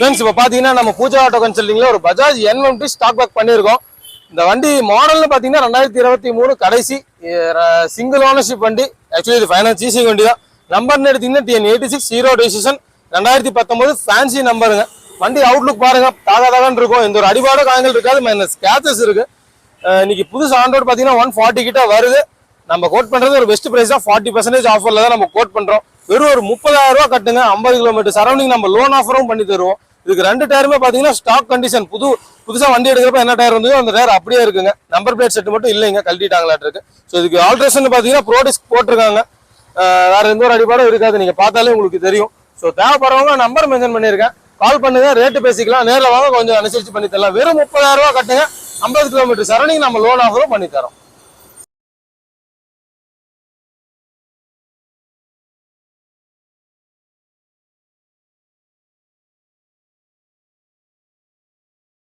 Friends இப்போ பார்த்தீங்கன்னா நம்ம பூஜா ஆட்டோ கன்சல்டிங்ல ஒரு பஜாஜ் N150 ஸ்டாக் பேக் பண்ணியிருக்கோம். இந்த வண்டி மாடல்னு பார்த்தீங்கன்னா 2023 கடைசி சிங்கிள் ஓனர்ஷிப் வண்டி. ஆக்சுவலி இது ஃபைனான்ஸ் ஈஸிங் வண்டி தான். நம்பர்னு எடுத்தீங்கன்னா TN86 0 ரெஜிஸ்ட்ரேஷன் 2019 ஃபேன்சி நம்பருங்க. வண்டி அவுட்லுக் பாருங்க, தாகாதாகன்னு இருக்கும். எந்த ஒரு அடிபாட காயங்கள் இருக்காது, மைனஸ் ஸ்கேச்சஸ் இருக்கு. இன்னைக்கு புதுசு ஆன் ரோட் பார்த்தீங்கன்னா 140 கிட்ட வருது. நம்ம கோட் பண்றது ஒரு பெஸ்ட் பிரைஸ் தான், 40% ஆஃபர்ல தான் நம்ம கோட் பண்றோம். வெறும் ஒரு 30,000 ரூபாய் கட்டுங்க, 50 கிலோமீட்டர் சரௌண்டிங் நம்ம லோன் ஆஃபரும் பண்ணி தருவோம். இதுக்கு 2 டயருமே பாத்தீங்கன்னா ஸ்டாக் கண்டிஷன், புதுசா வண்டி எடுக்கிறப்ப என்ன டயர் வந்ததோ அந்த டயர் அப்படியே இருக்குங்க. நம்பர் பிளேட் செட் மட்டும் இல்லைங்க, கழட்டிட்டாங்களாட்டு இருக்கு. ஸோ இதுக்கு ஆல்ட்ரேஷன் பாத்தீங்கன்னா ப்ரோடிஸ்க் போட்டிருக்காங்க. வேற எந்த ஒரு அடிபாடும் இருக்காது, நீங்க பார்த்தாலே உங்களுக்கு தெரியும். ஸோ தேவைப்படுறவங்க நம்பர் மென்ஷன் பண்ணியிருக்கேன், கால் பண்ணுங்க, ரேட்டு பேசிக்கலாம். நேரில் வாங்க, கொஞ்சம் அனுசரிச்சு பண்ணி தரலாம். வெறும் 30,000 ரூபாய் கட்டுங்க, 50 கிலோமீட்டர் சரௌண்டிங் நம்ம லோன் ஆஃபரும் பண்ணி தரோம்.